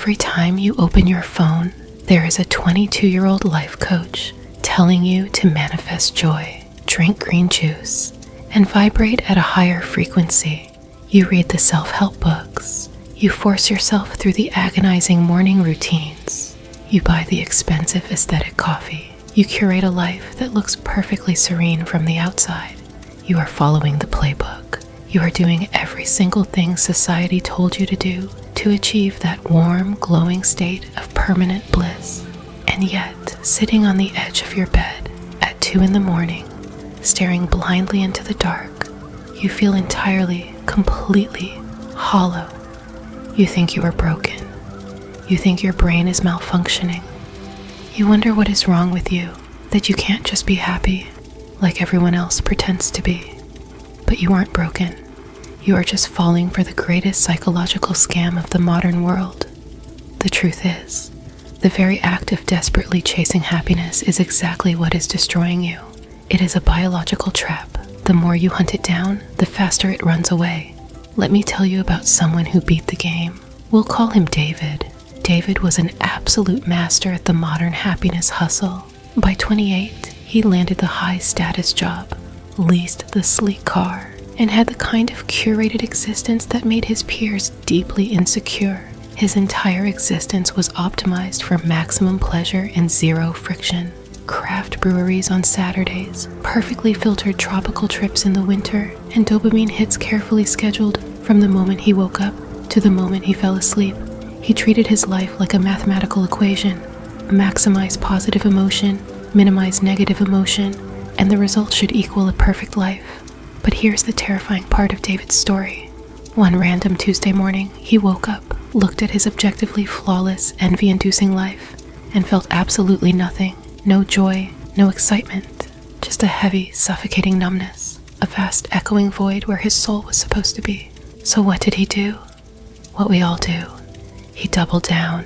Every time you open your phone, there is a 22-year-old life coach telling you to manifest joy, drink green juice, and vibrate at a higher frequency. You read the self-help books. You force yourself through the agonizing morning routines. You buy the expensive aesthetic coffee. You curate a life that looks perfectly serene from the outside. You are following the playbook. You are doing every single thing society told you to do to achieve that warm, glowing state of permanent bliss. And yet, sitting on the edge of your bed at 2 a.m, staring blindly into the dark, you feel entirely, completely hollow. You think you are broken. You think your brain is malfunctioning. You wonder what is wrong with you, that you can't just be happy like everyone else pretends to be. But you aren't broken. You are just falling for the greatest psychological scam of the modern world. The truth is, the very act of desperately chasing happiness is exactly what is destroying you. It is a biological trap. The more you hunt it down, the faster it runs away. Let me tell you about someone who beat the game. We'll call him David. David was an absolute master at the modern happiness hustle. By 28, he landed the high-status job, leased the sleek car, and had the kind of curated existence that made his peers deeply insecure. His entire existence was optimized for maximum pleasure and zero friction. Craft breweries on Saturdays, perfectly filtered tropical trips in the winter, and dopamine hits carefully scheduled from the moment he woke up to the moment he fell asleep. He treated his life like a mathematical equation. Maximize positive emotion, minimize negative emotion, and the result should equal a perfect life. But here's the terrifying part of David's story. One random Tuesday morning, he woke up, looked at his objectively flawless, envy-inducing life, and felt absolutely nothing. No joy, no excitement, just a heavy, suffocating numbness, a vast echoing void where his soul was supposed to be. So what did he do? What we all do. He doubled down.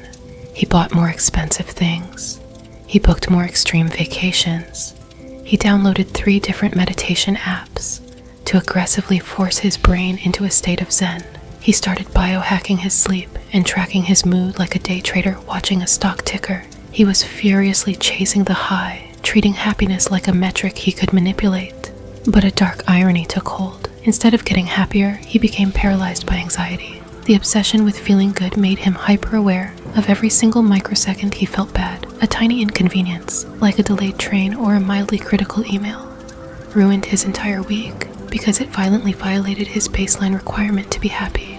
He bought more expensive things. He booked more extreme vacations. He downloaded 3 different meditation apps to aggressively force his brain into a state of zen. He started biohacking his sleep and tracking his mood like a day trader watching a stock ticker. He was furiously chasing the high, treating happiness like a metric he could manipulate. But a dark irony took hold. Instead of getting happier, he became paralyzed by anxiety. The obsession with feeling good made him hyper-aware of every single microsecond he felt bad. A tiny inconvenience, like a delayed train or a mildly critical email, ruined his entire week because it violently violated his baseline requirement to be happy.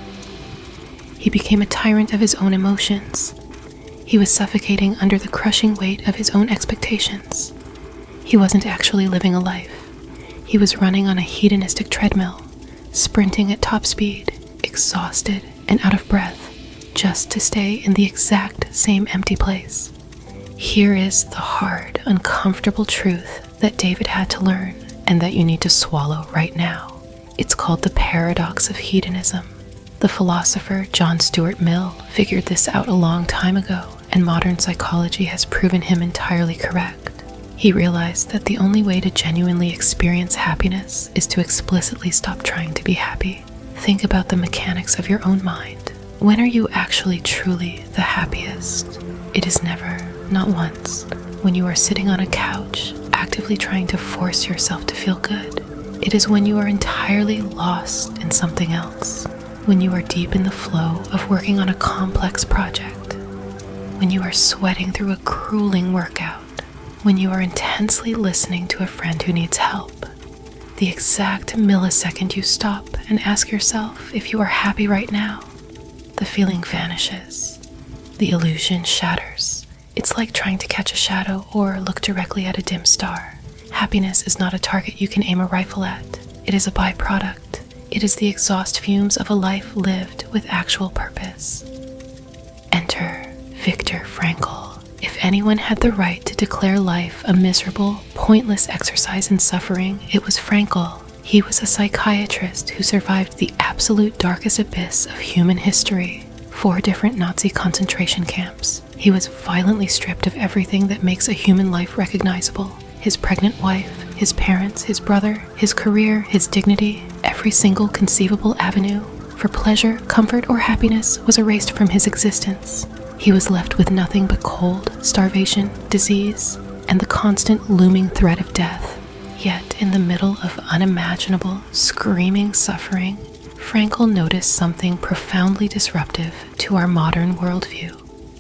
He became a tyrant of his own emotions. He was suffocating under the crushing weight of his own expectations. He wasn't actually living a life. He was running on a hedonistic treadmill, sprinting at top speed, exhausted and out of breath, just to stay in the exact same empty place. Here is the hard, uncomfortable truth that David had to learn and that you need to swallow right now. It's called the Paradox of Hedonism. The philosopher John Stuart Mill figured this out a long time ago, and modern psychology has proven him entirely correct. He realized that the only way to genuinely experience happiness is to explicitly stop trying to be happy. Think about the mechanics of your own mind. When are you actually truly the happiest? It is never, not once, when you are sitting on a couch, actively trying to force yourself to feel good. It is when you are entirely lost in something else, when you are deep in the flow of working on a complex project, when you are sweating through a grueling workout, when you are intensely listening to a friend who needs help. The exact millisecond you stop and ask yourself if you are happy right now, the feeling vanishes. The illusion shatters. It's like trying to catch a shadow or look directly at a dim star. Happiness is not a target you can aim a rifle at. It is a byproduct. It is the exhaust fumes of a life lived with actual purpose. Enter Viktor Frankl. If anyone had the right to declare life a miserable, pointless exercise in suffering, it was Frankl. He was a psychiatrist who survived the absolute darkest abyss of human history. 4 different Nazi concentration camps. He was violently stripped of everything that makes a human life recognizable. His pregnant wife, his parents, his brother, his career, his dignity, every single conceivable avenue for pleasure, comfort, or happiness was erased from his existence. He was left with nothing but cold, starvation, disease, and the constant looming threat of death. Yet, in the middle of unimaginable, screaming suffering, Frankl noticed something profoundly disruptive to our modern worldview.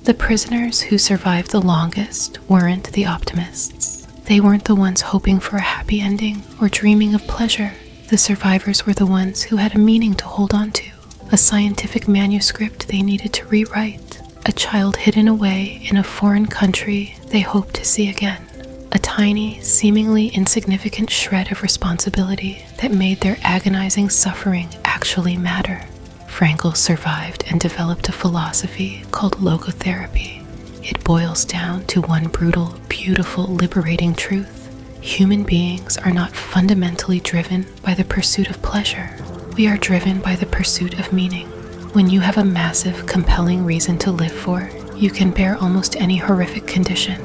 The prisoners who survived the longest weren't the optimists. They weren't the ones hoping for a happy ending or dreaming of pleasure. The survivors were the ones who had a meaning to hold on to, a scientific manuscript they needed to rewrite, a child hidden away in a foreign country they hoped to see again, a tiny, seemingly insignificant shred of responsibility that made their agonizing suffering actually matter. Frankl survived and developed a philosophy called logotherapy. It boils down to one brutal, beautiful, liberating truth. Human beings are not fundamentally driven by the pursuit of pleasure. We are driven by the pursuit of meaning. When you have a massive, compelling reason to live for, you can bear almost any horrific condition.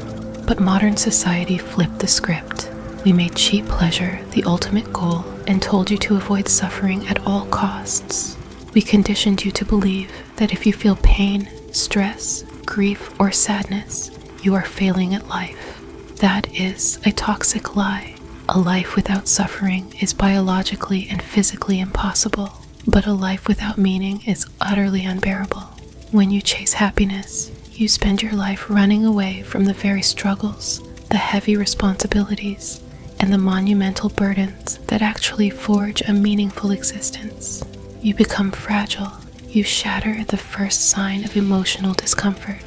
But modern society flipped the script. We made cheap pleasure the ultimate goal and told you to avoid suffering at all costs. We conditioned you to believe that if you feel pain, stress, grief, or sadness, you are failing at life. That is a toxic lie. A life without suffering is biologically and physically impossible, but a life without meaning is utterly unbearable. When you chase happiness, you spend your life running away from the very struggles, the heavy responsibilities, and the monumental burdens that actually forge a meaningful existence. You become fragile. You shatter at the first sign of emotional discomfort.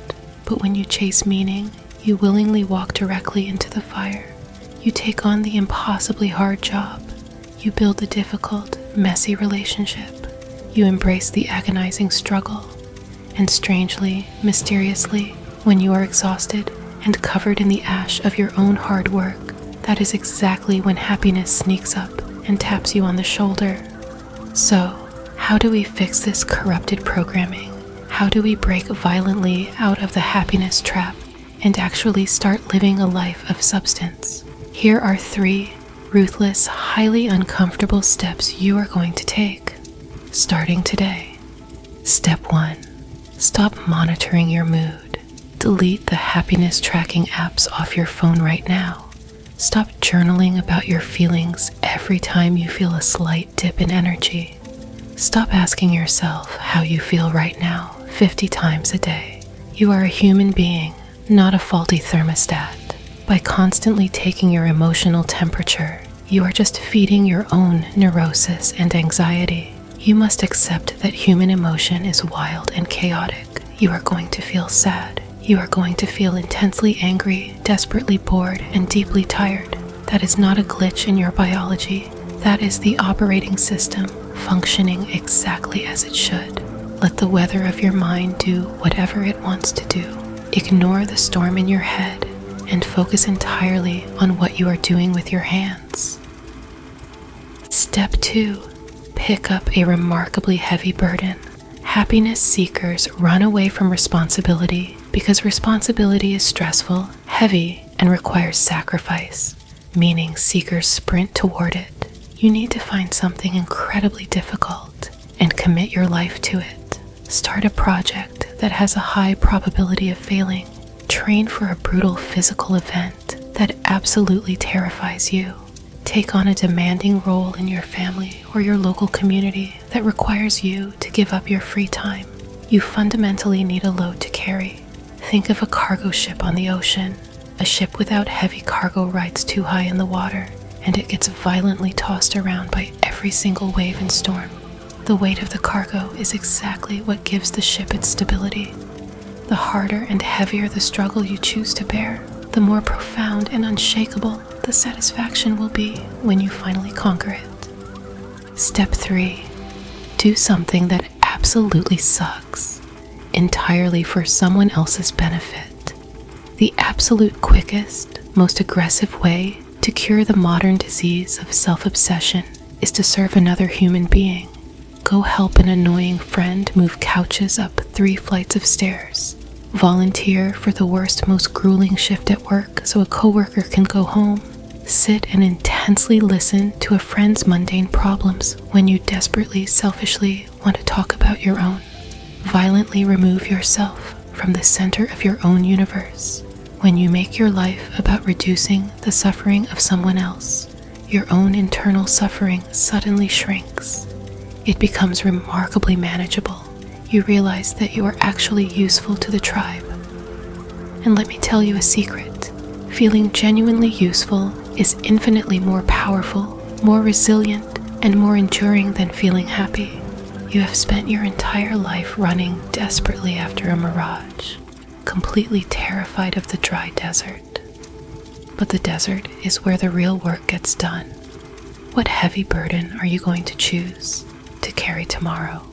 But when you chase meaning, you willingly walk directly into the fire. You take on the impossibly hard job. You build the difficult, messy relationship. You embrace the agonizing struggle. And strangely, mysteriously, when you are exhausted and covered in the ash of your own hard work, that is exactly when happiness sneaks up and taps you on the shoulder. So, how do we fix this corrupted programming? How do we break violently out of the happiness trap and actually start living a life of substance? Here are 3 ruthless, highly uncomfortable steps you are going to take, starting today. Step 1. Stop monitoring your mood. Delete the happiness tracking apps off your phone right now. Stop journaling about your feelings every time you feel a slight dip in energy. Stop asking yourself how you feel right now 50 times a day. You are a human being, not a faulty thermostat. By constantly taking your emotional temperature, you are just feeding your own neurosis and anxiety. You must accept that human emotion is wild and chaotic. You are going to feel sad. You are going to feel intensely angry, desperately bored, and deeply tired. That is not a glitch in your biology. That is the operating system functioning exactly as it should. Let the weather of your mind do whatever it wants to do. Ignore the storm in your head and focus entirely on what you are doing with your hands. Step 2. Pick up a remarkably heavy burden. Happiness seekers run away from responsibility because responsibility is stressful, heavy, and requires sacrifice, meaning seekers sprint toward it. You need to find something incredibly difficult and commit your life to it. Start a project that has a high probability of failing. Train for a brutal physical event that absolutely terrifies you. Take on a demanding role in your family or your local community that requires you to give up your free time. You fundamentally need a load to carry. Think of a cargo ship on the ocean. A ship without heavy cargo rides too high in the water, and it gets violently tossed around by every single wave and storm. The weight of the cargo is exactly what gives the ship its stability. The harder and heavier the struggle you choose to bear, the more profound and unshakable the satisfaction will be when you finally conquer it. Step 3. Do something that absolutely sucks, entirely for someone else's benefit. The absolute quickest, most aggressive way to cure the modern disease of self-obsession is to serve another human being. Go help an annoying friend move couches up 3 flights of stairs. Volunteer for the worst, most grueling shift at work so a coworker can go home. Sit and intensely listen to a friend's mundane problems when you desperately, selfishly want to talk about your own. Violently remove yourself from the center of your own universe. When you make your life about reducing the suffering of someone else, your own internal suffering suddenly shrinks. It becomes remarkably manageable. You realize that you are actually useful to the tribe. And let me tell you a secret. Feeling genuinely useful is infinitely more powerful, more resilient, and more enduring than feeling happy. You have spent your entire life running desperately after a mirage, completely terrified of the dry desert. But the desert is where the real work gets done. What heavy burden are you going to choose to carry tomorrow?